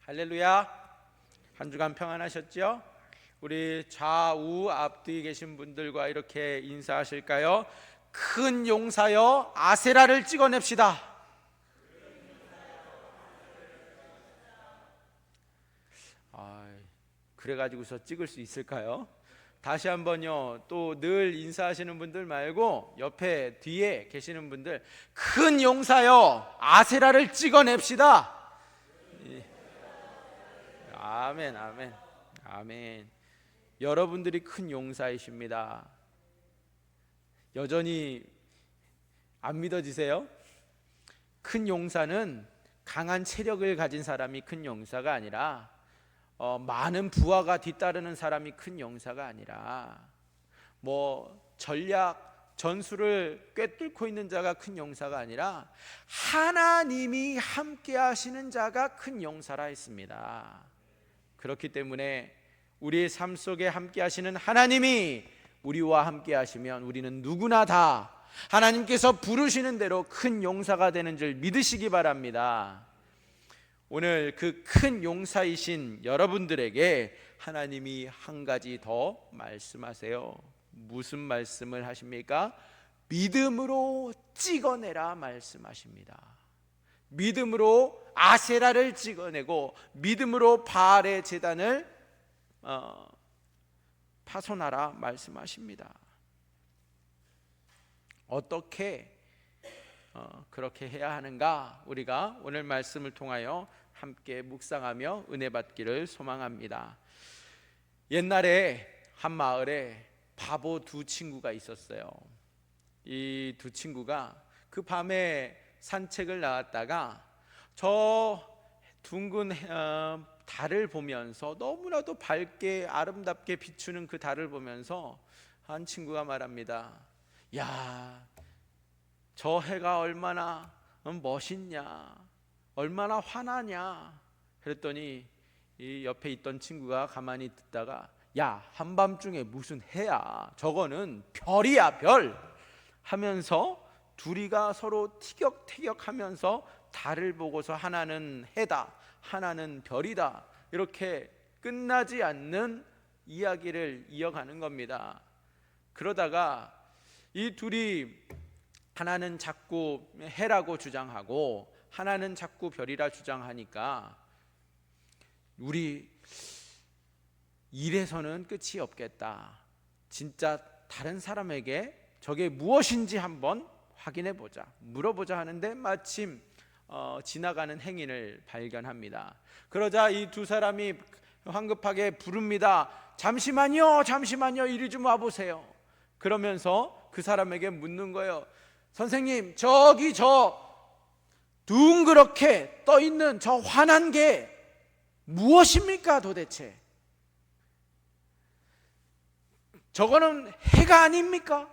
할렐루야. 한 주간 평안하셨죠? 우리 좌우 앞뒤에 계신 분들과 이렇게 인사하실까요? 큰 용사여 아세라를 찍어냅시다. 그래가지고서 찍을 수 있을까요? 다시 한번요. 또 늘 인사하시는 분들 말고 옆에 뒤에 계시는 분들, 큰 용사여 아세라를 찍어냅시다. 아멘, 아멘, 아멘. 여러분들이 큰 용사이십니다. 여전히 안 믿어지세요? 큰 용사는 강한 체력을 가진 사람이 큰 용사가 아니라 많은 부하가 뒤따르는 사람이 큰 용사가 아니라 전략 전술을 꿰뚫고 있는 자가 큰 용사가 아니라 하나님이 함께 하시는 자가 큰 용사라 했습니다. 그렇기 때문에 우리의 삶 속에 함께 하시는 하나님이 우리와 함께 하시면 우리는 누구나 다 하나님께서 부르시는 대로 큰 용사가 되는 줄 믿으시기 바랍니다. 오늘 그 큰 용사이신 여러분들에게 하나님이 한 가지 더 말씀하세요. 무슨 말씀을 하십니까? 믿음으로 찍어내라 말씀하십니다. 믿음으로 아세라를 찍어내고 믿음으로 바알의 제단을 파손하라 말씀하십니다. 어떻게 그렇게 해야 하는가? 우리가 오늘 말씀을 통하여 함께 묵상하며 은혜 받기를 소망합니다. 옛날에 한 마을에 바보 두 친구가 있었어요. 이 두 친구가 그 밤에 산책을 나왔다가 저 둥근 달을 보면서, 너무나도 밝게 아름답게 비추는 그 달을 보면서 한 친구가 말합니다. 야, 저 해가 얼마나 멋있냐, 얼마나 환하냐. 그랬더니 이 옆에 있던 친구가 가만히 듣다가, 야, 한밤중에 무슨 해야, 저거는 별이야, 별 하면서 둘이가 서로 티격태격하면서 달을 보고서 하나는 해다, 하나는 별이다, 이렇게 끝나지 않는 이야기를 이어가는 겁니다. 그러다가 이 둘이 하나는 자꾸 해라고 주장하고 하나는 자꾸 별이라 주장하니까 우리 이래서는 끝이 없겠다. 진짜 다른 사람에게 저게 무엇인지 한번 확인해 보자, 물어보자 하는데 마침 지나가는 행인을 발견합니다. 그러자 이 두 사람이 황급하게 부릅니다. 잠시만요, 잠시만요, 이리 좀 와보세요. 그러면서 그 사람에게 묻는 거예요. 선생님, 저기 저 둥그렇게 떠있는 저 환한 게 무엇입니까 도대체? 저거는 해가 아닙니까?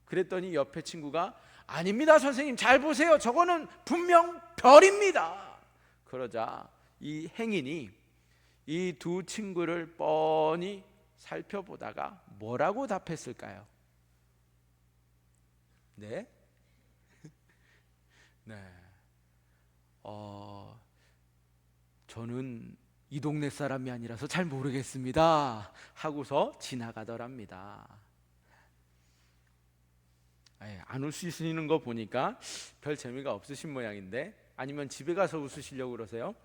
그랬더니 옆에 친구가, 아닙니다 선생님, 잘 보세요, 저거는 분명 별입니다. 그러자 이 행인이 이 두 친구를 뻔히 살펴보다가 뭐라고 답했을까요? 네? 네. 저는 이 동네 사람이 아니라서 잘 모르겠습니다 하고서 지나가더랍니다. 안 웃으시는 거 보니까 별 재미가 없으신 모양인데, 아니면 집에 가서 웃으시려고 그러세요?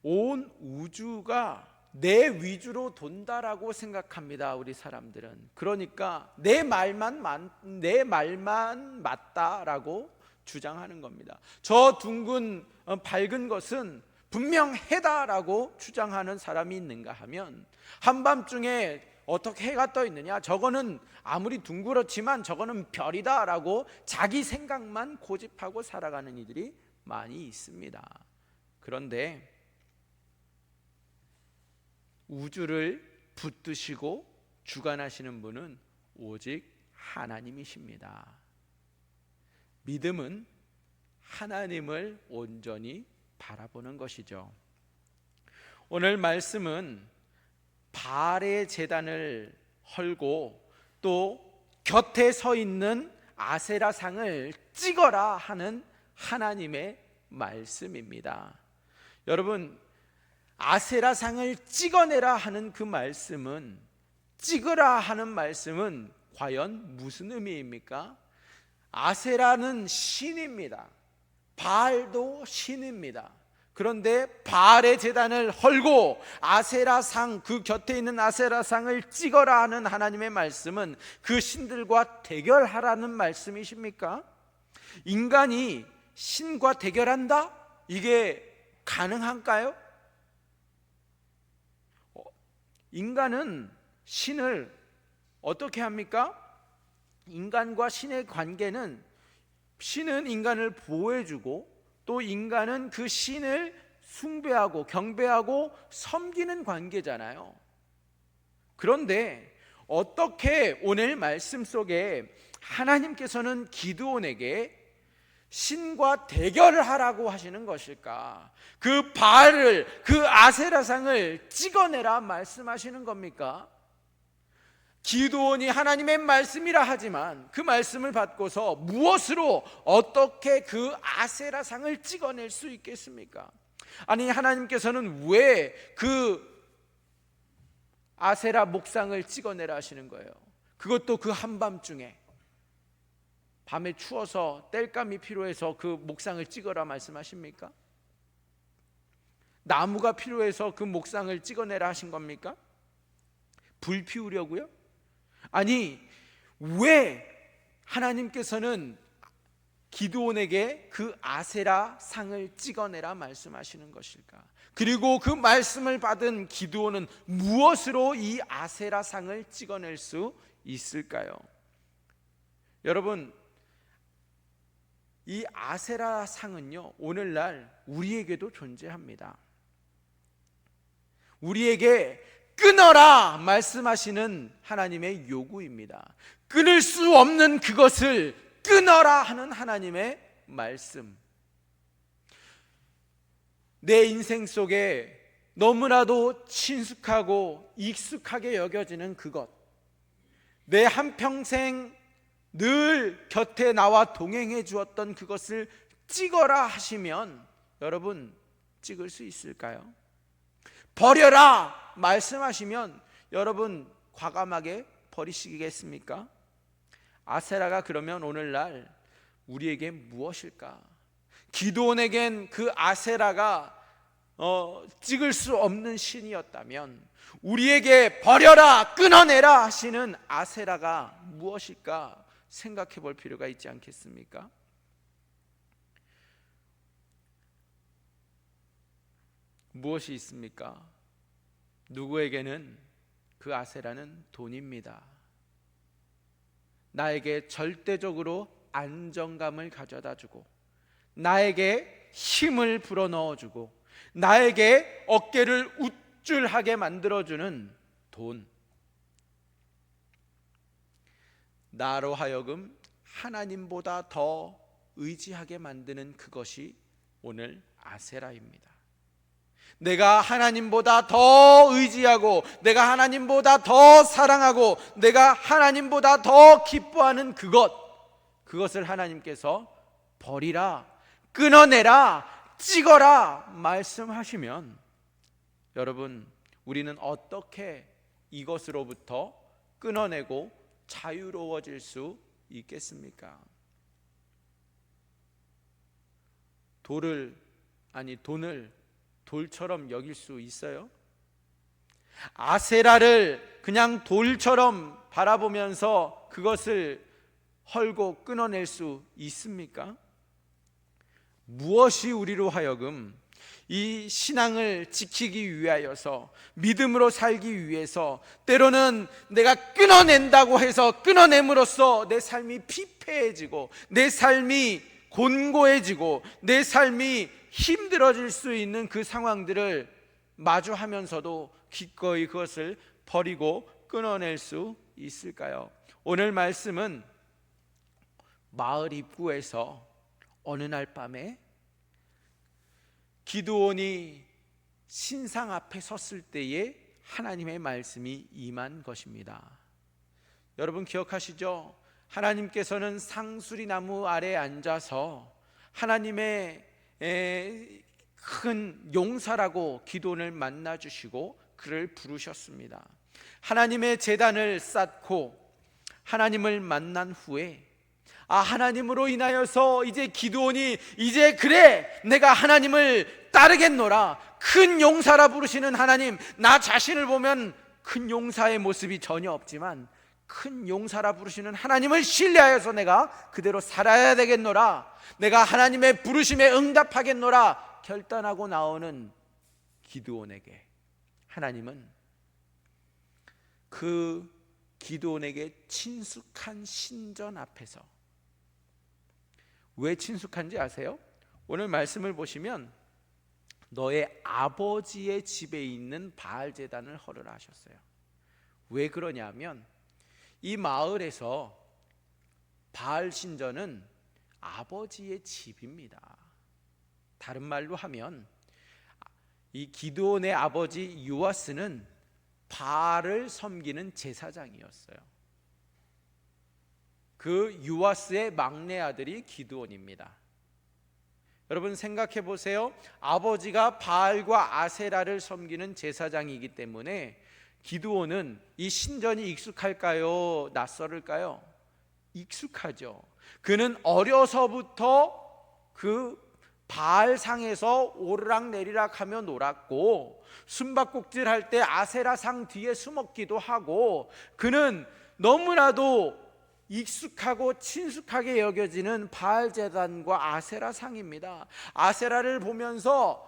온 우주가 내 위주로 돈다라고 생각합니다, 우리 사람들은. 그러니까 내 말만 맞다라고 주장하는 겁니다. 저 둥근 밝은 것은 분명 해다라고 주장하는 사람이 있는가 하면, 한밤중에 어떻게 해가 떠 있느냐, 저거는 아무리 둥그렇지만 저거는 별이다라고 자기 생각만 고집하고 살아가는 이들이 많이 있습니다. 그런데 우주를 붙드시고 주관하시는 분은 오직 하나님이십니다. 믿음은 하나님을 온전히 바라보는 것이죠. 오늘 말씀은 바알의 제단을 헐고 또 곁에 서 있는 아세라상을 찍어라 하는 하나님의 말씀입니다. 여러분, 아세라상을 찍어내라 하는 그 말씀은, 찍으라 하는 말씀은 과연 무슨 의미입니까? 아세라는 신입니다. 바알도 신입니다. 그런데 바알의 제단을 헐고 아세라상, 그 곁에 있는 아세라상을 찍어라 하는 하나님의 말씀은 그 신들과 대결하라는 말씀이십니까? 인간이 신과 대결한다? 이게 가능한가요? 인간은 신을 어떻게 합니까? 인간과 신의 관계는, 신은 인간을 보호해주고 또 인간은 그 신을 숭배하고 경배하고 섬기는 관계잖아요. 그런데 어떻게 오늘 말씀 속에 하나님께서는 기드온에게 신과 대결을 하라고 하시는 것일까? 그 바알을, 그 아세라상을 찍어내라 말씀하시는 겁니까? 기드온이 하나님의 말씀이라 하지만 그 말씀을 받고서 무엇으로 어떻게 그 아세라상을 찍어낼 수 있겠습니까? 아니, 하나님께서는 왜 그 아세라 목상을 찍어내라 하시는 거예요? 그것도 그 한밤중에, 밤에 추워서 땔감이 필요해서 그 목상을 찍어라 말씀하십니까? 나무가 필요해서 그 목상을 찍어내라 하신 겁니까? 불 피우려고요? 아니, 왜 하나님께서는 기드온에게 그 아세라 상을 찍어내라 말씀하시는 것일까? 그리고 그 말씀을 받은 기드온은 무엇으로 이 아세라 상을 찍어낼 수 있을까요? 여러분, 이 아세라 상은요, 오늘날 우리에게도 존재합니다. 우리에게 끊어라 말씀하시는 하나님의 요구입니다. 끊을 수 없는 그것을 끊어라 하는 하나님의 말씀. 내 인생 속에 너무나도 친숙하고 익숙하게 여겨지는 그것, 내 한평생 늘 곁에 나와 동행해 주었던 그것을 찍어라 하시면 여러분, 찍을 수 있을까요? 버려라 말씀하시면 여러분, 과감하게 버리시겠습니까? 아세라가 그러면 오늘날 우리에게 무엇일까? 기드온에겐 그 아세라가 찍을 수 없는 신이었다면 우리에게 버려라, 끊어내라 하시는 아세라가 무엇일까 생각해 볼 필요가 있지 않겠습니까? 무엇이 있습니까? 누구에게는 그 아세라는 돈입니다. 나에게 절대적으로 안정감을 가져다 주고, 나에게 힘을 불어넣어주고, 나에게 어깨를 우쭐하게 만들어주는 돈. 나로 하여금 하나님보다 더 의지하게 만드는 그것이 오늘 아세라입니다. 내가 하나님보다 더 의지하고, 내가 하나님보다 더 사랑하고, 내가 하나님보다 더 기뻐하는 그것을 하나님께서 버리라, 끊어내라, 찍어라 말씀하시면 여러분, 우리는 어떻게 이것으로부터 끊어내고 자유로워질 수 있겠습니까? 돈을 돌처럼 여길 수 있어요? 아세라를 그냥 돌처럼 바라보면서 그것을 헐고 끊어낼 수 있습니까? 무엇이 우리로 하여금 이 신앙을 지키기 위하여서, 믿음으로 살기 위해서 때로는 내가 끊어낸다고 해서 끊어냄으로써 내 삶이 피폐해지고, 내 삶이 곤고해지고, 내 삶이 힘들어질 수 있는 그 상황들을 마주하면서도 기꺼이 그것을 버리고 끊어낼 수 있을까요? 오늘 말씀은 마을 입구에서 어느 날 밤에 기드온이 신상 앞에 섰을 때에 하나님의 말씀이 임한 것입니다. 여러분 기억하시죠? 하나님께서는 상수리 나무 아래에 앉아서 하나님의 큰 용사라고 기드온을 만나 주시고 그를 부르셨습니다. 하나님의 제단을 쌓고 하나님을 만난 후에 하나님으로 인하여서 이제 기드온이 이제 그래 내가 하나님을 따르겠노라, 큰 용사라 부르시는 하나님, 나 자신을 보면 큰 용사의 모습이 전혀 없지만 큰 용사라 부르시는 하나님을 신뢰하여서 내가 그대로 살아야 되겠노라, 내가 하나님의 부르심에 응답하겠노라 결단하고 나오는 기드온에게 하나님은 그 기드온에게 친숙한 신전 앞에서, 왜 친숙한지 아세요? 오늘 말씀을 보시면 너의 아버지의 집에 있는 바알 제단을 헐으라 하셨어요. 왜 그러냐면 이 마을에서 바알 신전은 아버지의 집입니다. 다른 말로 하면 이 기드온의 아버지 요아스는 바알을 섬기는 제사장이었어요. 그 요아스의 막내 아들이 기드온입니다. 여러분 생각해 보세요. 아버지가 바알과 아세라를 섬기는 제사장이기 때문에 기드온은 이 신전이 익숙할까요? 낯설을까요? 익숙하죠. 그는 어려서부터 그 바알상에서 오르락내리락 하며 놀았고 숨바꼭질 할 때 아세라상 뒤에 숨었기도 하고, 그는 너무나도 익숙하고 친숙하게 여겨지는 바알 제단과 아세라 상입니다. 아세라를 보면서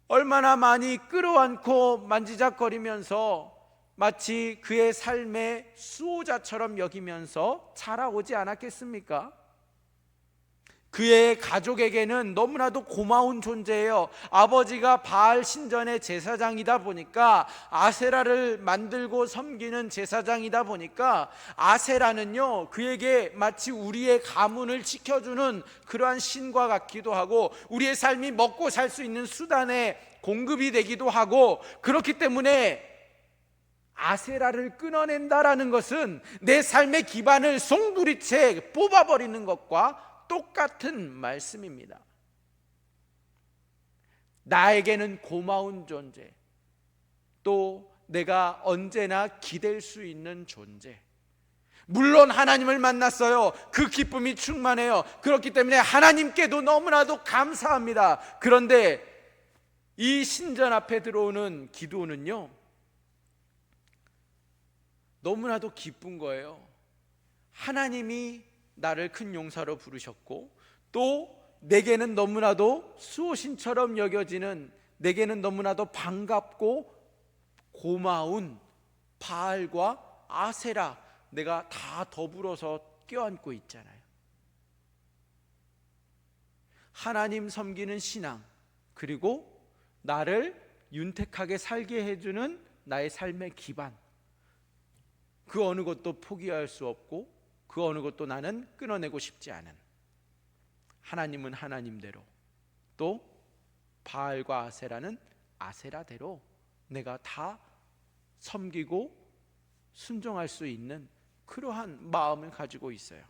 얼마나 많이 끌어안고 만지작거리면서 마치 그의 삶의 수호자처럼 여기면서 자라오지 않았겠습니까? 그의 가족에게는 너무나도 고마운 존재예요. 아버지가 바알 신전의 제사장이다 보니까, 아세라를 만들고 섬기는 제사장이다 보니까 아세라는요 그에게 마치 우리의 가문을 지켜주는 그러한 신과 같기도 하고 우리의 삶이 먹고 살 수 있는 수단의 공급이 되기도 하고, 그렇기 때문에 아세라를 끊어낸다라는 것은 내 삶의 기반을 송두리째 뽑아버리는 것과 똑같은 말씀입니다. 나에게는 고마운 존재, 또 내가 언제나 기댈 수 있는 존재. 물론 하나님을 만났어요. 그 기쁨이 충만해요. 그렇기 때문에 하나님께도 너무나도 감사합니다. 그런데 이 신전 앞에 들어오는 기드온은요 너무나도 기쁜 거예요. 하나님이 나를 큰 용사로 부르셨고, 또 내게는 너무나도 수호신처럼 여겨지는, 내게는 너무나도 반갑고 고마운 바알과 아세라, 내가 다 더불어서 껴안고 있잖아요. 하나님 섬기는 신앙, 그리고 나를 윤택하게 살게 해주는 나의 삶의 기반, 그 어느 것도 포기할 수 없고 그 어느 것도 나는 끊어내고 싶지 않은, 하나님은 하나님대로, 또 바알과 아세라는 아세라대로 내가 다 섬기고 순종할 수 있는 그러한 마음을 가지고 있어요.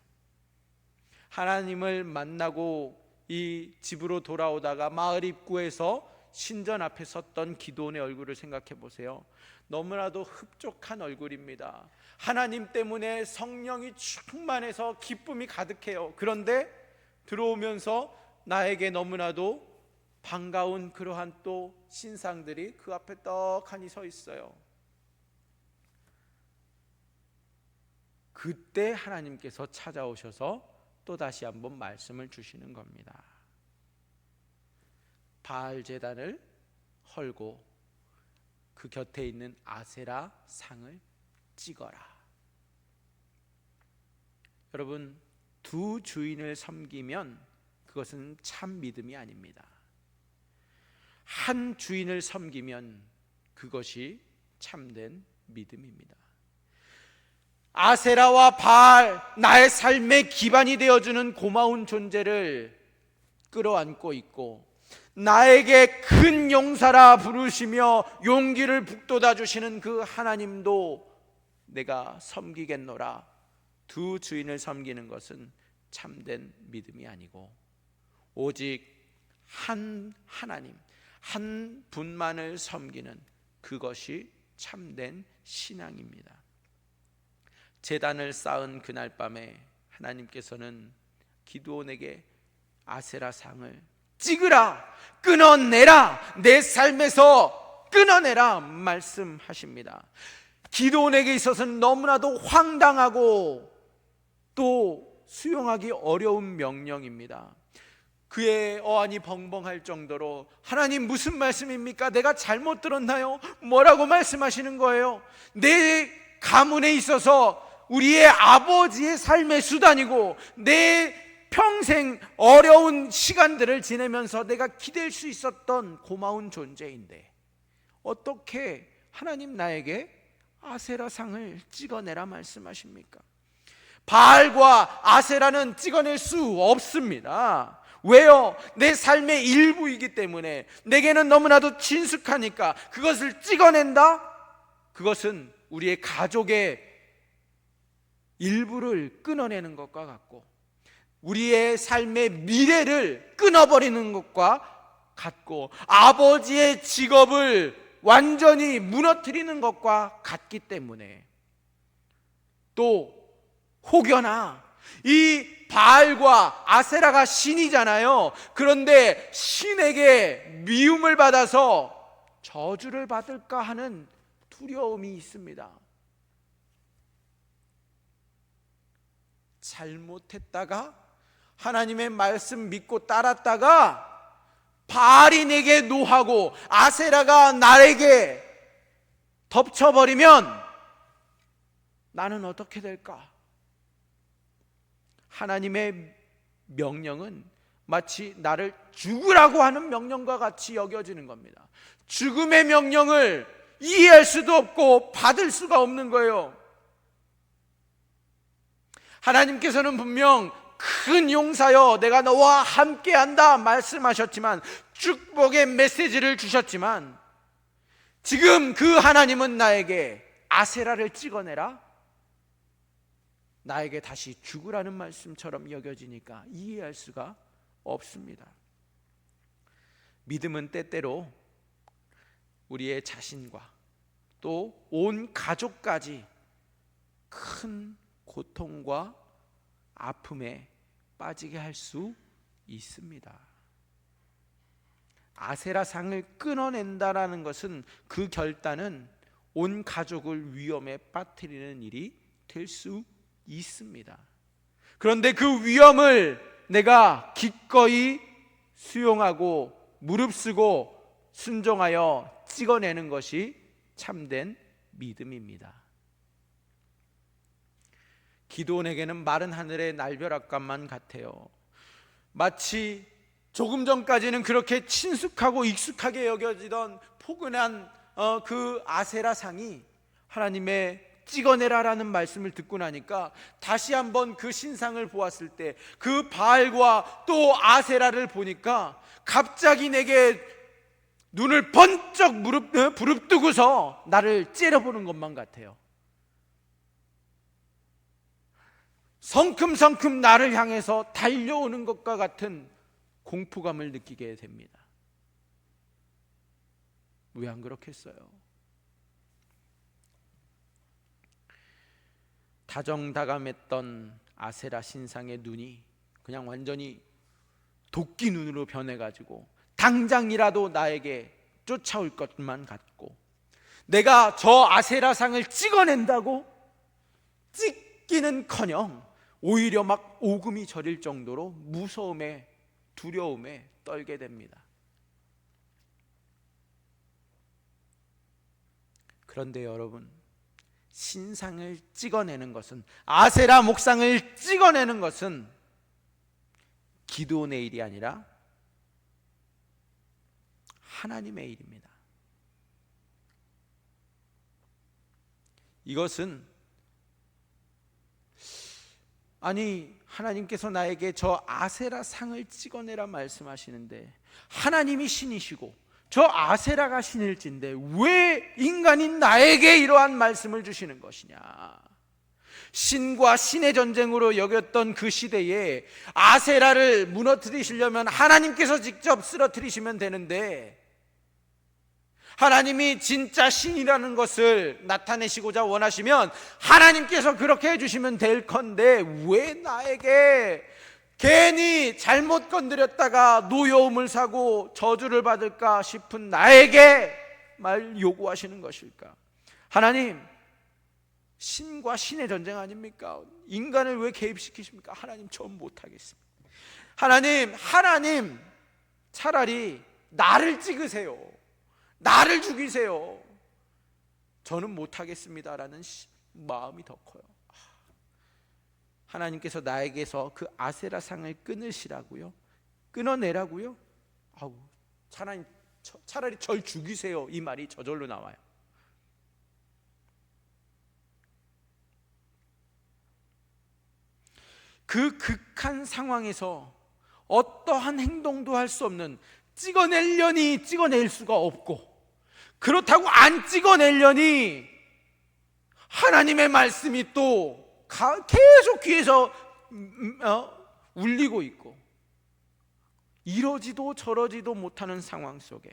하나님을 만나고 이 집으로 돌아오다가 마을 입구에서 신전 앞에 섰던 기드온의 얼굴을 생각해 보세요. 너무나도 흡족한 얼굴입니다. 하나님 때문에 성령이 충만해서 기쁨이 가득해요. 그런데 들어오면서 나에게 너무나도 반가운 그러한 또 신상들이 그 앞에 떡하니 서 있어요. 그때 하나님께서 찾아오셔서 또 다시 한번 말씀을 주시는 겁니다. 바알 제단을 헐고 그 곁에 있는 아세라 상을 찍어라. 여러분, 두 주인을 섬기면 그것은 참 믿음이 아닙니다. 한 주인을 섬기면 그것이 참된 믿음입니다. 아세라와 바알, 나의 삶의 기반이 되어주는 고마운 존재를 끌어안고 있고, 나에게 큰 용사라 부르시며 용기를 북돋아 주시는 그 하나님도 내가 섬기겠노라. 두 주인을 섬기는 것은 참된 믿음이 아니고 오직 한 하나님, 한 분만을 섬기는 그것이 참된 신앙입니다. 제단을 쌓은 그날 밤에 하나님께서는 기드온에게 아세라 상을 찍으라, 끊어내라, 내 삶에서 끊어내라 말씀하십니다. 기드온에게 있어서는 너무나도 황당하고 또 수용하기 어려운 명령입니다. 그의 어안이 벙벙할 정도로 하나님 무슨 말씀입니까? 내가 잘못 들었나요? 뭐라고 말씀하시는 거예요? 내 가문에 있어서 우리의 아버지의 삶의 수단이고 내 평생 어려운 시간들을 지내면서 내가 기댈 수 있었던 고마운 존재인데 어떻게 하나님 나에게 아세라 상을 찍어내라 말씀하십니까? 바알과 아세라는 찍어낼 수 없습니다. 왜요? 내 삶의 일부이기 때문에, 내게는 너무나도 친숙하니까. 그것을 찍어낸다? 그것은 우리의 가족의 일부를 끊어내는 것과 같고 우리의 삶의 미래를 끊어버리는 것과 같고 아버지의 직업을 완전히 무너뜨리는 것과 같기 때문에, 또 혹여나 이 바알과 아세라가 신이잖아요. 그런데 신에게 미움을 받아서 저주를 받을까 하는 두려움이 있습니다. 잘못했다가 하나님의 말씀 믿고 따랐다가 바알이 내게 노하고 아세라가 나에게 덮쳐버리면 나는 어떻게 될까? 하나님의 명령은 마치 나를 죽으라고 하는 명령과 같이 여겨지는 겁니다. 죽음의 명령을 이해할 수도 없고 받을 수가 없는 거예요. 하나님께서는 분명 큰 용사여 내가 너와 함께한다 말씀하셨지만, 축복의 메시지를 주셨지만, 지금 그 하나님은 나에게 아세라를 찍어내라, 나에게 다시 죽으라는 말씀처럼 여겨지니까 이해할 수가 없습니다. 믿음은 때때로 우리의 자신과 또 온 가족까지 큰 고통과 아픔에 빠지게 할 수 있습니다. 아세라 상을 끊어낸다라는 것은, 그 결단은 온 가족을 위험에 빠뜨리는 일이 될 수 있습니다. 그런데 그 위험을 내가 기꺼이 수용하고 무릅쓰고 순종하여 찍어내는 것이 참된 믿음입니다. 기드온에게는 마른 하늘의 날벼락감만 같아요. 마치 조금 전까지는 그렇게 친숙하고 익숙하게 여겨지던 포근한 그 아세라 상이 하나님의 찍어내라라는 말씀을 듣고 나니까 다시 한번 그 신상을 보았을 때 그 바알과 또 아세라를 보니까 갑자기 내게 눈을 번쩍 부릅뜨고서 나를 째려보는 것만 같아요. 성큼성큼 나를 향해서 달려오는 것과 같은 공포감을 느끼게 됩니다. 왜 안 그렇겠어요? 다정다감했던 아세라 신상의 눈이 그냥 완전히 도끼 눈으로 변해가지고 당장이라도 나에게 쫓아올 것만 같고, 내가 저 아세라 상을 찍어낸다고 찍기는커녕 오히려 막 오금이 저릴 정도로 무서움에 두려움에 떨게 됩니다. 그런데 여러분, 신상을 찍어내는 것은, 아세라 목상을 찍어내는 것은 기드온의 일이 아니라 하나님의 일입니다. 이것은, 아니 하나님께서 나에게 저 아세라 상을 찍어내라 말씀하시는데 하나님이 신이시고 저 아세라가 신일진데 왜 인간인 나에게 이러한 말씀을 주시는 것이냐? 신과 신의 전쟁으로 여겼던 그 시대에 아세라를 무너뜨리시려면 하나님께서 직접 쓰러뜨리시면 되는데, 하나님이 진짜 신이라는 것을 나타내시고자 원하시면 하나님께서 그렇게 해주시면 될 건데, 왜 나에게 괜히 잘못 건드렸다가 노여움을 사고 저주를 받을까 싶은 나에게 말 요구하시는 것일까? 하나님, 신과 신의 전쟁 아닙니까? 인간을 왜 개입시키십니까? 하나님, 전 못하겠습니다. 하나님 차라리 나를 찍으세요. 나를 죽이세요. 저는 못하겠습니다라는 마음이 더 커요. 하나님께서 나에게서 그 아세라 상을 끊으시라고요? 끊어내라고요? 차라리 절 죽이세요. 이 말이 저절로 나와요. 그 극한 상황에서 어떠한 행동도 할 수 없는, 찍어내려니 찍어낼 수가 없고, 그렇다고 안 찍어내려니 하나님의 말씀이 또 계속 귀에서 울리고 있고, 이러지도 저러지도 못하는 상황 속에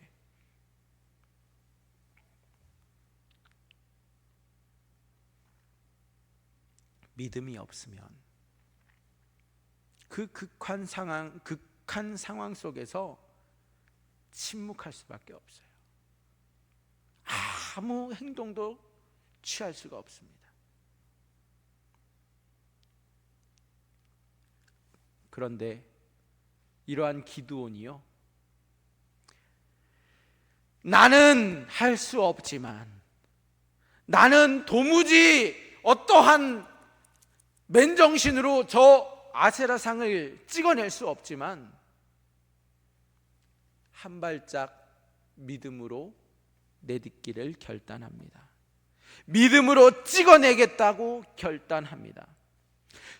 믿음이 없으면 그 극한 상황 속에서 침묵할 수밖에 없어요. 아무 행동도 취할 수가 없습니다. 그런데 이러한 기드온이요, 나는 할 수 없지만, 나는 도무지 어떠한 맨정신으로 저 아세라상을 찍어낼 수 없지만, 한 발짝 믿음으로 내딛기를 결단합니다. 믿음으로 찍어내겠다고 결단합니다.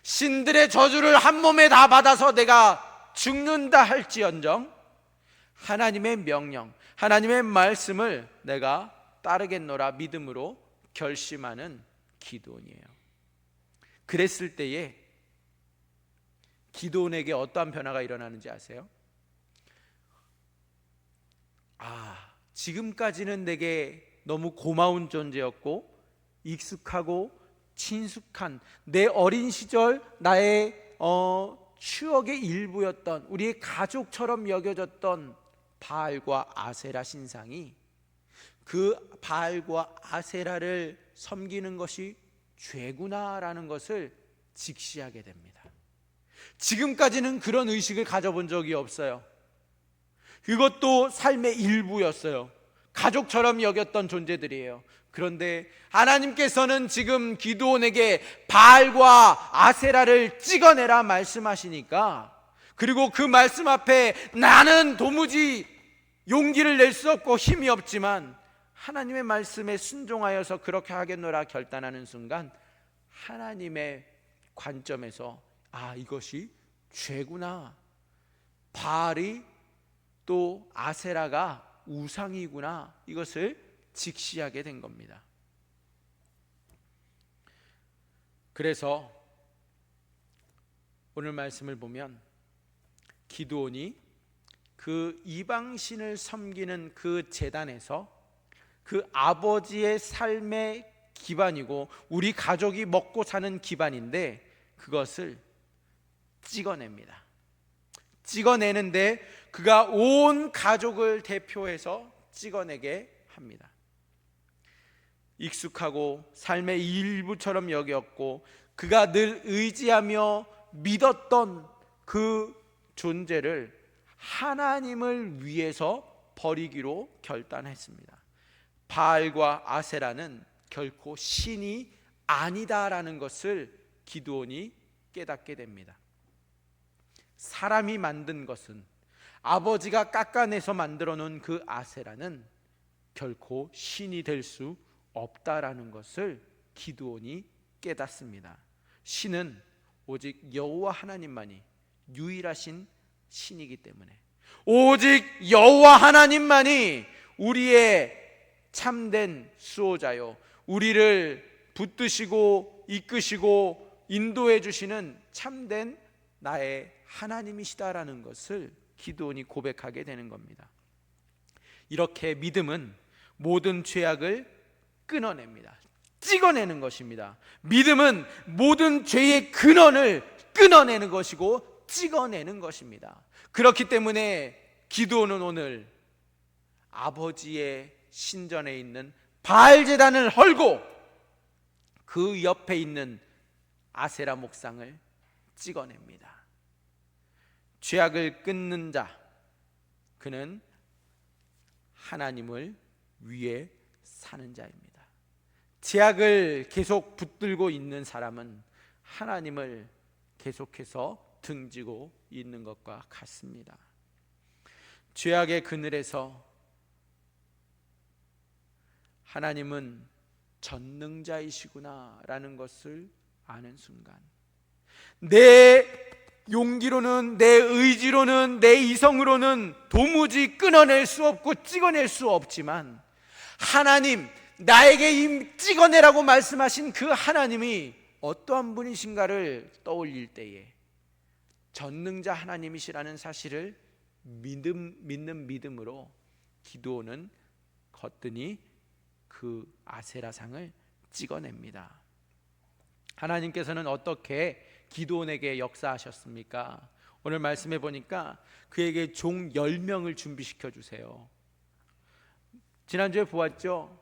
신들의 저주를 한 몸에 다 받아서 내가 죽는다 할지언정 하나님의 명령, 하나님의 말씀을 내가 따르겠노라 믿음으로 결심하는 기드온이에요. 그랬을 때에 기드온에게 어떠한 변화가 일어나는지 아세요? 지금까지는 내게 너무 고마운 존재였고 익숙하고 친숙한 내 어린 시절 나의 추억의 일부였던, 우리의 가족처럼 여겨졌던 바알과 아세라 신상이, 그 바알과 아세라를 섬기는 것이 죄구나라는 것을 직시하게 됩니다. 지금까지는 그런 의식을 가져본 적이 없어요. 그것도 삶의 일부였어요. 가족처럼 여겼던 존재들이에요. 그런데 하나님께서는 지금 기드온에게 바알과 아세라를 찍어내라 말씀하시니까, 그리고 그 말씀 앞에 나는 도무지 용기를 낼 수 없고 힘이 없지만 하나님의 말씀에 순종하여서 그렇게 하겠노라 결단하는 순간, 하나님의 관점에서 이것이 죄구나, 바알이 또 아세라가 우상이구나, 이것을 직시하게 된 겁니다. 그래서 오늘 말씀을 보면 기드온이 그 이방신을 섬기는 그 제단에서, 그 아버지의 삶의 기반이고 우리 가족이 먹고 사는 기반인데, 그것을 찍어냅니다. 찍어내는데 그가 온 가족을 대표해서 찍어내게 합니다. 익숙하고 삶의 일부처럼 여겼고 그가 늘 의지하며 믿었던 그 존재를 하나님을 위해서 버리기로 결단했습니다. 바알과 아세라는 결코 신이 아니다라는 것을 기드온이 깨닫게 됩니다. 사람이 만든 것은, 아버지가 깎아내서 만들어 놓은 그 아세라는 결코 신이 될 수 없다라는 것을 기드온이 깨닫습니다. 신은 오직 여호와 하나님만이 유일하신 신이기 때문에, 오직 여호와 하나님만이 우리의 참된 수호자요, 우리를 붙드시고 이끄시고 인도해 주시는 참된 나의 하나님이시다라는 것을 기드온이 고백하게 되는 겁니다. 이렇게 믿음은 모든 죄악을 끊어냅니다. 찍어내는 것입니다. 믿음은 모든 죄의 근원을 끊어내는 것이고 찍어내는 것입니다. 그렇기 때문에 기드온은 오늘 아버지의 신전에 있는 바알 제단을 헐고 그 옆에 있는 아세라 목상을 찍어냅니다. 죄악을 끊는 자, 그는 하나님을 위해 사는 자입니다. 죄악을 계속 붙들고 있는 사람은 하나님을 계속해서 등지고 있는 것과 같습니다. 죄악의 그늘에서 하나님은 전능자이시구나 라는 것을 아는 순간, 내 용기로는, 내 의지로는, 내 이성으로는 도무지 끊어낼 수 없고 찍어낼 수 없지만 하나님, 나에게 찍어내라고 말씀하신 그 하나님이 어떠한 분이신가를 떠올릴 때에 전능자 하나님이시라는 사실을 믿는 믿음으로 기드온은 거뜬히 그 아세라상을 찍어냅니다. 하나님께서는 어떻게 기드온에게 역사하셨습니까? 오늘 말씀해 보니까 그에게 종 10명을 준비시켜 주세요. 지난주에 보았죠?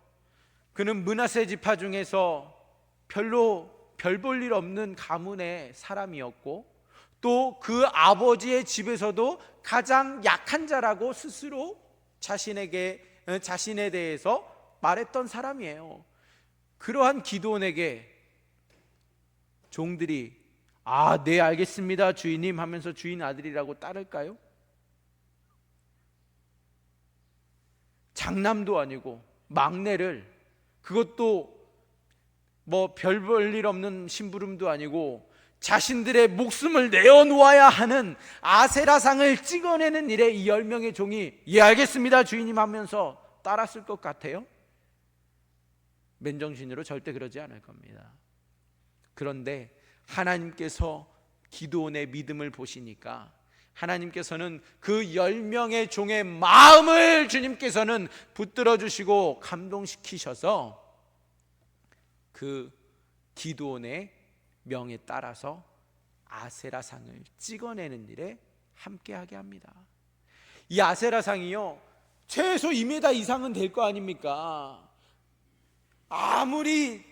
그는 므낫세 지파 중에서 별로 별 볼 일 없는 가문의 사람이었고 또 그 아버지의 집에서도 가장 약한 자라고 스스로 자신에 대해서 말했던 사람이에요. 그러한 기드온에게 종들이 네 알겠습니다 주인님 하면서 주인 아들이라고 따를까요? 장남도 아니고 막내를, 그것도 뭐 별 볼 일 없는 심부름도 아니고 자신들의 목숨을 내어놓아야 하는 아세라상을 찍어내는 일에 이 10명의 종이 알겠습니다 주인님 하면서 따랐을 것 같아요? 맨정신으로 절대 그러지 않을 겁니다. 그런데 하나님께서 기드온의 믿음을 보시니까 하나님께서는 그 10명의 종의 마음을 주님께서는 붙들어 주시고 감동시키셔서 그 기드온의 명에 따라서 아세라상을 찍어내는 일에 함께하게 합니다. 이 아세라상이요, 최소 2m 이상은 될 거 아닙니까? 아무리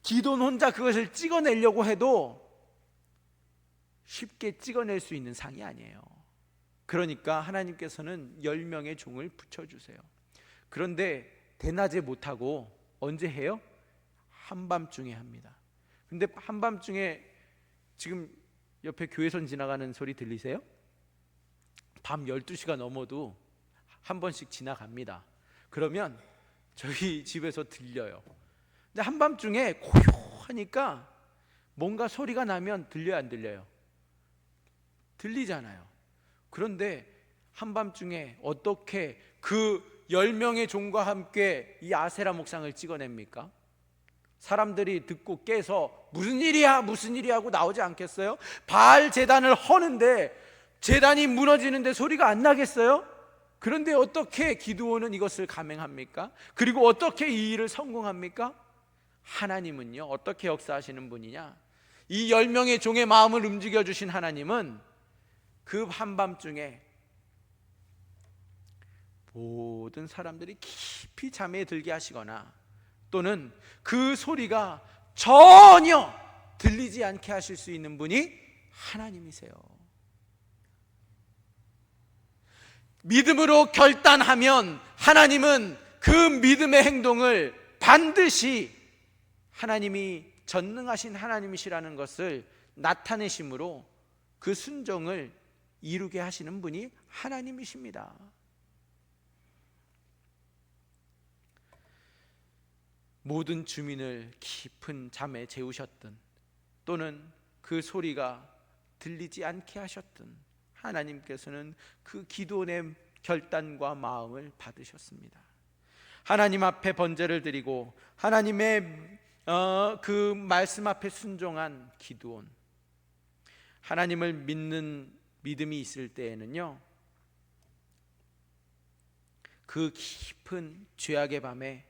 기드온 혼자 그것을 찍어내려고 해도 쉽게 찍어낼 수 있는 상이 아니에요. 그러니까 하나님께서는 10명의 종을 붙여주세요. 그런데 대낮에 못하고 언제 해요? 한밤중에 합니다. 근데 한밤중에 지금 옆에 교회선 지나가는 소리 들리세요? 밤 12시가 넘어도 한 번씩 지나갑니다. 그러면 저희 집에서 들려요. 근데 한밤중에 고요하니까 뭔가 소리가 나면 들려요, 안 들려요? 들리잖아요. 그런데 한밤중에 어떻게 그 10명의 종과 함께 이 아세라 목상을 찍어냅니까? 사람들이 듣고 깨서 무슨 일이야 무슨 일이야 하고 나오지 않겠어요? 바알 제단을 허는데 제단이 무너지는데 소리가 안 나겠어요? 그런데 어떻게 기드온은 이것을 감행합니까? 그리고 어떻게 이 일을 성공합니까? 하나님은요, 어떻게 역사하시는 분이냐? 이 10명의 종의 마음을 움직여 주신 하나님은 그 한밤중에 모든 사람들이 깊이 잠에 들게 하시거나 또는 그 소리가 전혀 들리지 않게 하실 수 있는 분이 하나님이세요. 믿음으로 결단하면 하나님은 그 믿음의 행동을 반드시 하나님이 전능하신 하나님이시라는 것을 나타내심으로 그 순종을 이루게 하시는 분이 하나님이십니다. 모든 주민을 깊은 잠에 재우셨든 또는 그 소리가 들리지 않게 하셨든 하나님께서는 그 기도의 결단과 마음을 받으셨습니다. 하나님 앞에 번제를 드리고 하나님의 그 말씀 앞에 순종한 기드온, 하나님을 믿는 믿음이 있을 때에는요, 그 깊은 죄악의 밤에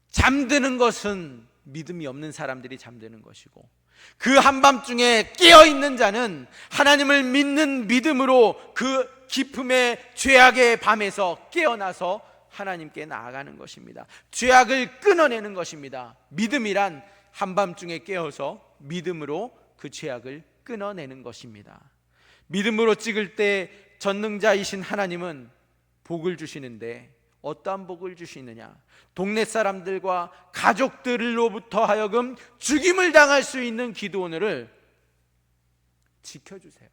잠드는 것은 믿음이 없는 사람들이 잠드는 것이고, 그 한밤중에 깨어있는 자는 하나님을 믿는 믿음으로 그 깊음의 죄악의 밤에서 깨어나서 하나님께 나아가는 것입니다. 죄악을 끊어내는 것입니다. 믿음이란 한밤중에 깨어서 믿음으로 그 죄악을 끊어내는 것입니다. 믿음으로 찍을 때 전능자이신 하나님은 복을 주시는데 어떠한 복을 주시느냐? 동네 사람들과 가족들로부터 하여금 죽임을 당할 수 있는 기드온을 지켜주세요.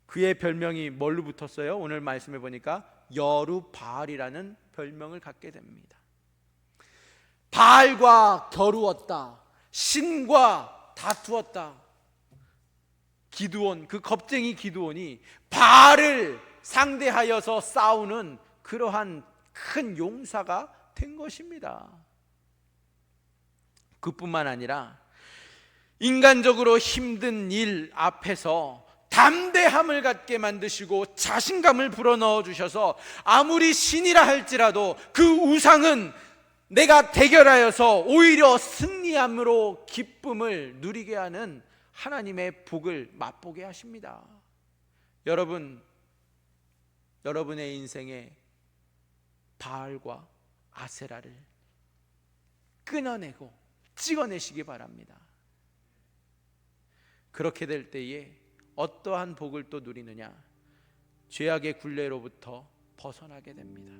그의 별명이 뭘로 붙었어요? 오늘 말씀해 보니까 여루바알이라는 별명을 갖게 됩니다. 바알과 겨루었다, 신과 다투었다. 기드온, 그 겁쟁이 기드온이 바알을 상대하여서 싸우는 그러한 큰 용사가 된 것입니다. 그뿐만 아니라 인간적으로 힘든 일 앞에서 담대함을 갖게 만드시고 자신감을 불어넣어 주셔서 아무리 신이라 할지라도 그 우상은 내가 대결하여서 오히려 승리함으로 기쁨을 누리게 하는 하나님의 복을 맛보게 하십니다. 여러분의 인생에 바알과 아세라를 끊어내고 찍어내시기 바랍니다. 그렇게 될 때에 어떠한 복을 또 누리느냐? 죄악의 굴레로부터 벗어나게 됩니다.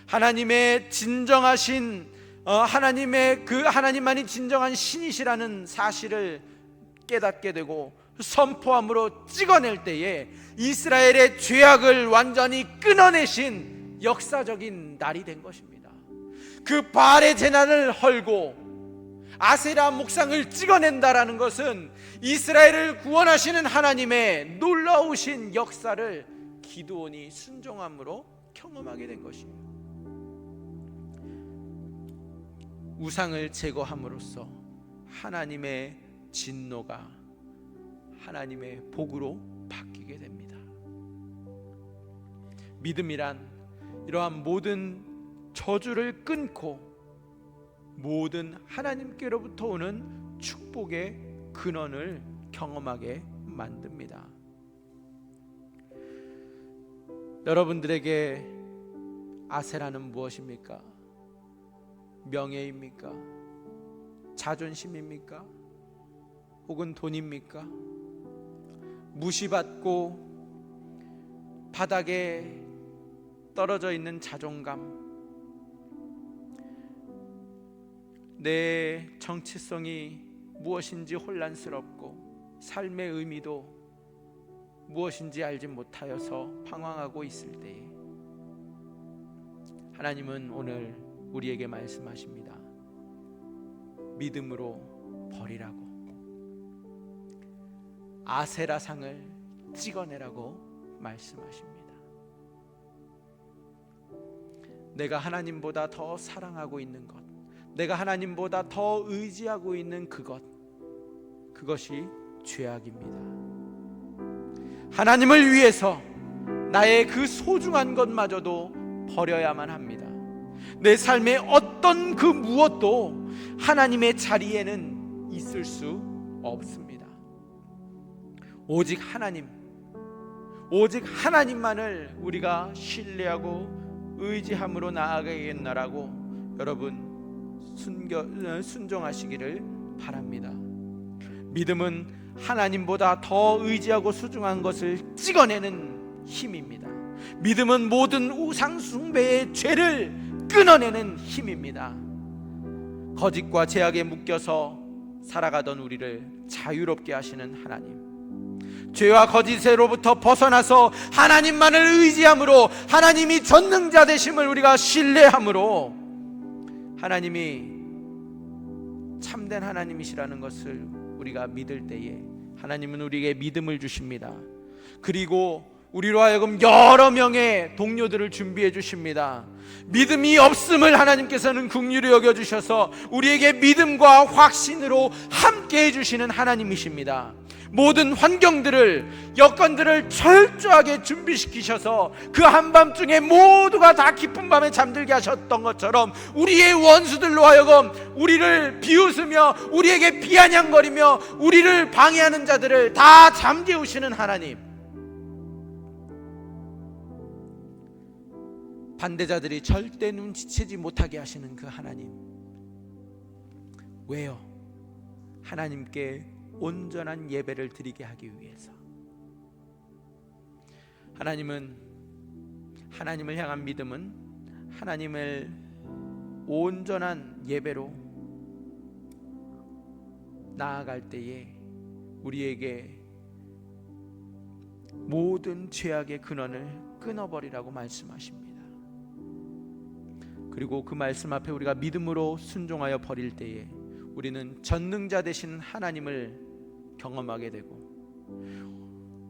하나님의 진정하신 하나님만이 진정한 신이시라는 사실을 깨닫게 되고 선포함으로 찍어낼 때에 이스라엘의 죄악을 완전히 끊어내신 역사적인 날이 된 것입니다. 그 바알의 제단을 헐고 아세라 목상을 찍어낸다라는 것은 이스라엘을 구원하시는 하나님의 놀라우신 역사를 기드온이 순종함으로 경험하게 된 것이에요. 우상을 제거함으로써 하나님의 진노가 하나님의 복으로 바뀌게 됩니다. 믿음이란 이러한 모든 저주를 끊고 모든 하나님께로부터 오는 축복의 근원을 경험하게 만듭니다. 여러분들에게 아세라는 무엇입니까? 명예입니까? 자존심입니까? 혹은 돈입니까? 무시받고 바닥에 떨어져 있는 자존감, 내 정체성이 무엇인지 혼란스럽고 삶의 의미도 무엇인지 알지 못하여서 방황하고 있을 때에 하나님은 오늘 우리에게 말씀하십니다. 믿음으로 버리라고, 아세라상을 찍어내라고 말씀하십니다. 내가 하나님보다 더 사랑하고 있는 것, 내가 하나님보다 더 의지하고 있는 그것이 죄악입니다. 하나님을 위해서 나의 그 소중한 것마저도 버려야만 합니다. 내 삶의 어떤 그 무엇도 하나님의 자리에는 있을 수 없습니다. 오직 하나님만을 우리가 신뢰하고 의지함으로 나아가겠나라고 여러분 순종하시기를 바랍니다. 믿음은 하나님보다 더 의지하고 소중한 것을 찍어내는 힘입니다. 믿음은 모든 우상 숭배의 죄를 끊어내는 힘입니다. 거짓과 제약에 묶여서 살아가던 우리를 자유롭게 하시는 하나님, 죄와 거짓으로부터 벗어나서 하나님만을 의지함으로 하나님이 전능자 되심을 우리가 신뢰함으로 하나님이 참된 하나님이시라는 것을 우리가 믿을 때에 하나님은 우리에게 믿음을 주십니다. 그리고 우리로 하여금 여러 명의 동료들을 준비해 주십니다. 믿음이 없음을 하나님께서는 긍휼히 여겨 주셔서 우리에게 믿음과 확신으로 함께 해주시는 하나님이십니다. 모든 환경들을, 여건들을 철저하게 준비시키셔서 그 한밤중에 모두가 다 깊은 밤에 잠들게 하셨던 것처럼 우리의 원수들로 하여금 우리를 비웃으며 우리에게 비아냥거리며 우리를 방해하는 자들을 다 잠재우시는 하나님, 반대자들이 절대 눈치채지 못하게 하시는 그 하나님. 왜요? 하나님께 온전한 예배를 드리게 하기 위해서. 하나님을 향한 믿음은 하나님을 온전한 예배로 나아갈 때에 우리에게 모든 죄악의 근원을 끊어버리라고 말씀하십니다. 그리고 그 말씀 앞에 우리가 믿음으로 순종하여 버릴 때에 우리는 전능자 되신 하나님을 경험하게 되고,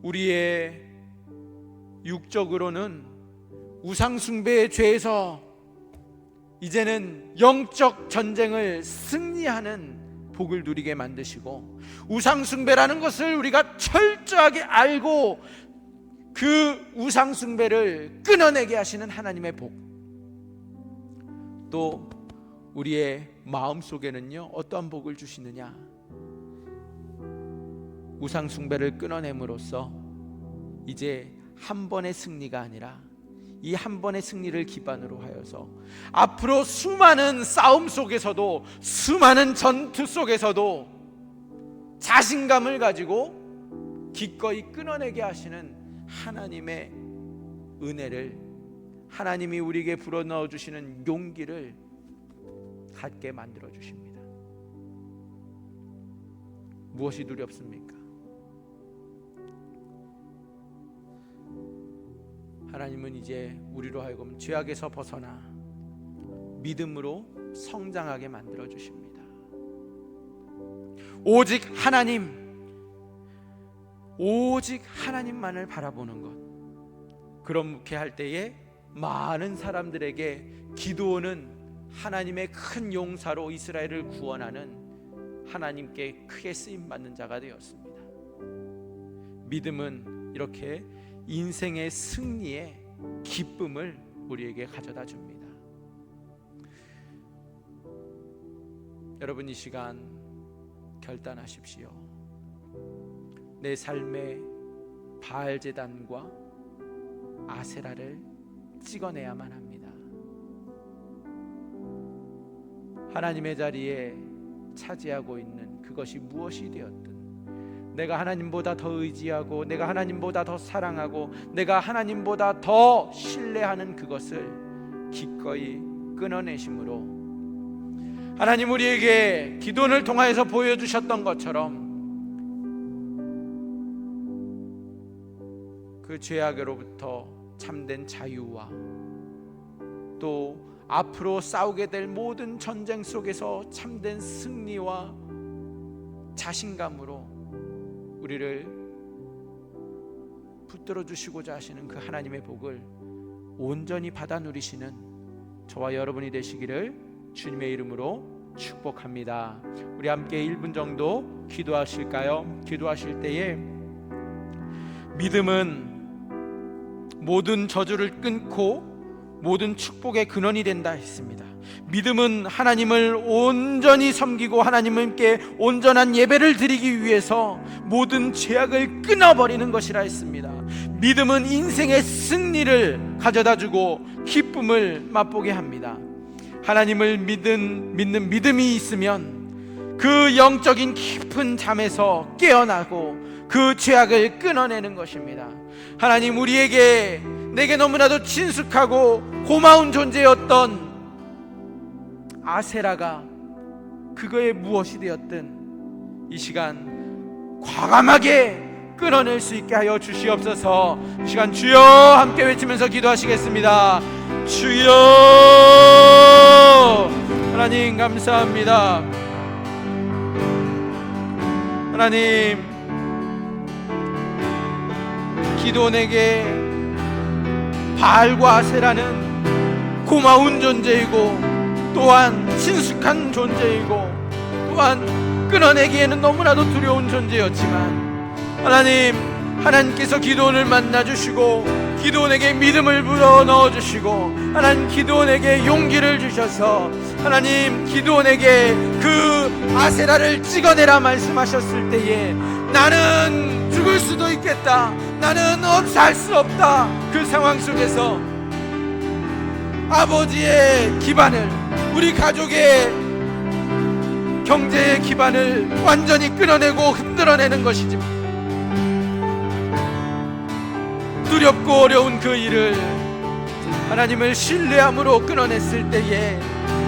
우리의 육적으로는 우상숭배의 죄에서 이제는 영적 전쟁을 승리하는 복을 누리게 만드시고, 우상숭배라는 것을 우리가 철저하게 알고 그 우상숭배를 끊어내게 하시는 하나님의 복, 또 우리의 마음속에는요 어떠한 복을 주시느냐, 우상숭배를 끊어냄으로써 이제 한 번의 승리가 아니라 이 한 번의 승리를 기반으로 하여서 앞으로 수많은 싸움 속에서도, 수많은 전투 속에서도 자신감을 가지고 기꺼이 끊어내게 하시는 하나님의 은혜를, 하나님이 우리에게 불어넣어 주시는 용기를 갖게 만들어 주십니다. 무엇이 두렵습니까? 하나님은 이제 우리로 하여금 죄악에서 벗어나 믿음으로 성장하게 만들어 주십니다. 오직 하나님만을 바라보는 것, 그렇게 할 때에 많은 사람들에게 기드온은 하나님의 큰 용사로 이스라엘을 구원하는 하나님께 크게 쓰임받는 자가 되었습니다. 믿음은 이렇게 인생의 승리의 기쁨을 우리에게 가져다 줍니다. 여러분, 이 시간 결단하십시오. 내 삶의 바알 제단과 아세라를 찍어내야만 합니다. 하나님의 자리에 차지하고 있는 그것이 무엇이 되었든, 내가 하나님보다 더 의지하고 내가 하나님보다 더 사랑하고 내가 하나님보다 더 신뢰하는 그것을 기꺼이 끊어내심으로 하나님 우리에게 기도를 통하여서 보여주셨던 것처럼 그 죄악으로부터 참된 자유와 또 앞으로 싸우게 될 모든 전쟁 속에서 참된 승리와 자신감으로 우리를 붙들어 주시고자 하시는 그 하나님의 복을 온전히 받아 누리시는 저와 여러분이 되시기를 주님의 이름으로 축복합니다. 우리 함께 1분 정도 기도하실까요? 기도하실 때에 믿음은 모든 저주를 끊고 모든 축복의 근원이 된다 했습니다. 믿음은 하나님을 온전히 섬기고 하나님께 온전한 예배를 드리기 위해서 모든 죄악을 끊어버리는 것이라 했습니다. 믿음은 인생의 승리를 가져다주고 기쁨을 맛보게 합니다. 하나님을 믿는 믿음이 있으면 그 영적인 깊은 잠에서 깨어나고 그 죄악을 끊어내는 것입니다. 하나님, 우리에게 내게 너무나도 친숙하고 고마운 존재였던 아세라가 그거에 무엇이 되었든 이 시간 과감하게 끊어낼 수 있게 하여 주시옵소서. 이 시간 주여 함께 외치면서 기도하시겠습니다. 주여, 하나님 감사합니다. 하나님, 기드온에게 바알과 아세라는 고마운 존재이고 또한 친숙한 존재이고 또한 끊어내기에는 너무나도 두려운 존재였지만 하나님께서 기드온을 만나주시고 기드온에게 믿음을 불어넣어주시고 하나님 기드온에게 용기를 주셔서 하나님 기드온에게 그 아세라를 찍어내라 말씀하셨을 때에 나는 죽을 수도 있겠다, 나는 살 수 없다, 그 상황 속에서 아버지의 기반을, 우리 가족의 경제의 기반을 완전히 끊어내고 흔들어내는 것이지만 두렵고 어려운 그 일을 하나님을 신뢰함으로 끊어냈을 때에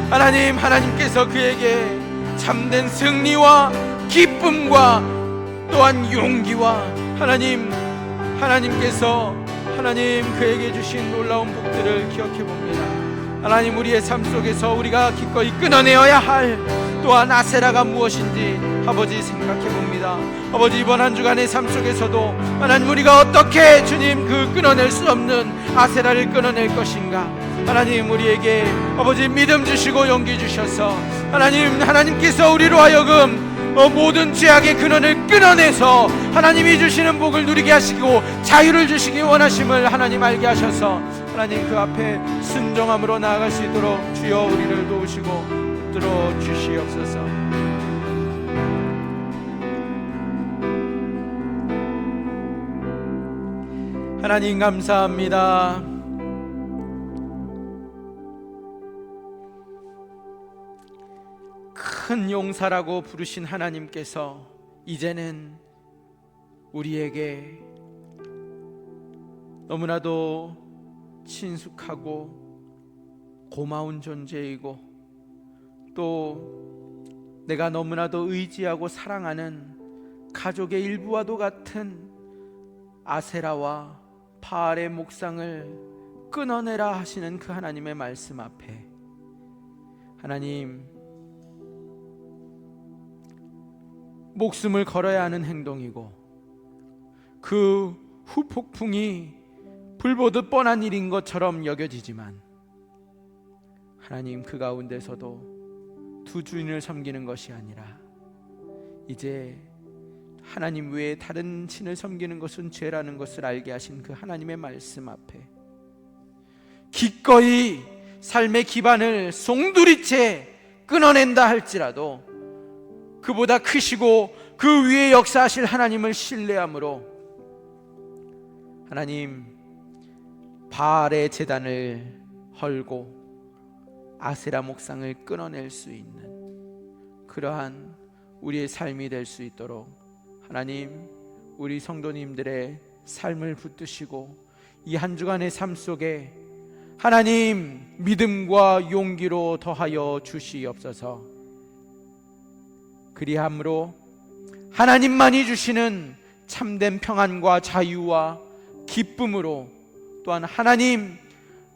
하나님께서 그에게 참된 승리와 기쁨과 또한 용기와 하나님께서 그에게 주신 놀라운 복들을 기억해 봅니다. 하나님, 우리의 삶 속에서 우리가 기꺼이 끊어내어야 할 또한 아세라가 무엇인지 아버지 생각해 봅니다. 아버지, 이번 한 주간의 삶 속에서도 하나님, 우리가 어떻게 주님 그 끊어낼 수 없는 아세라를 끊어낼 것인가. 하나님, 우리에게 아버지 믿음 주시고 용기 주셔서 하나님께서 우리로 하여금 모든 죄악의 근원을 끊어내서 하나님이 주시는 복을 누리게 하시고 자유를 주시기 원하심을 하나님 알게 하셔서 하나님 그 앞에 순종함으로 나아갈 수 있도록 주여 우리를 도우시고 붙들어 주시옵소서. 하나님 감사합니다. 큰 용사라고 부르신 하나님께서 이제는 우리에게 너무나도 친숙하고 고마운 존재이고 또 내가 너무나도 의지하고 사랑하는 가족의 일부와도 같은 아세라와 바알의 목상을 끊어내라 하시는 그 하나님의 말씀 앞에 하나님, 목숨을 걸어야 하는 행동이고 그 후폭풍이 불보듯 뻔한 일인 것처럼 여겨지지만 하나님, 그 가운데서도 두 주인을 섬기는 것이 아니라 이제 하나님 외에 다른 신을 섬기는 것은 죄라는 것을 알게 하신 그 하나님의 말씀 앞에 기꺼이 삶의 기반을 송두리째 끊어낸다 할지라도 그보다 크시고 그 위에 역사하실 하나님을 신뢰함으로 하나님, 바알의 제단을 헐고 아세라 목상을 끊어낼 수 있는 그러한 우리의 삶이 될 수 있도록 하나님, 우리 성도님들의 삶을 붙드시고 이 한 주간의 삶 속에 하나님 믿음과 용기로 더하여 주시옵소서. 그리함으로 하나님만이 주시는 참된 평안과 자유와 기쁨으로 또한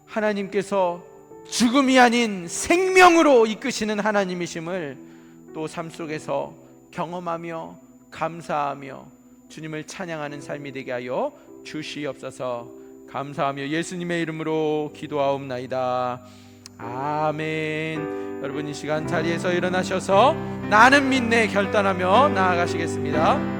하나님께서 죽음이 아닌 생명으로 이끄시는 하나님이심을 또 삶 속에서 경험하며 감사하며 주님을 찬양하는 삶이 되게 하여 주시옵소서. 감사하며 예수님의 이름으로 기도하옵나이다. 아멘. 여러분, 이 시간 자리에서 일어나셔서 나는 믿네 결단하며 나아가시겠습니다.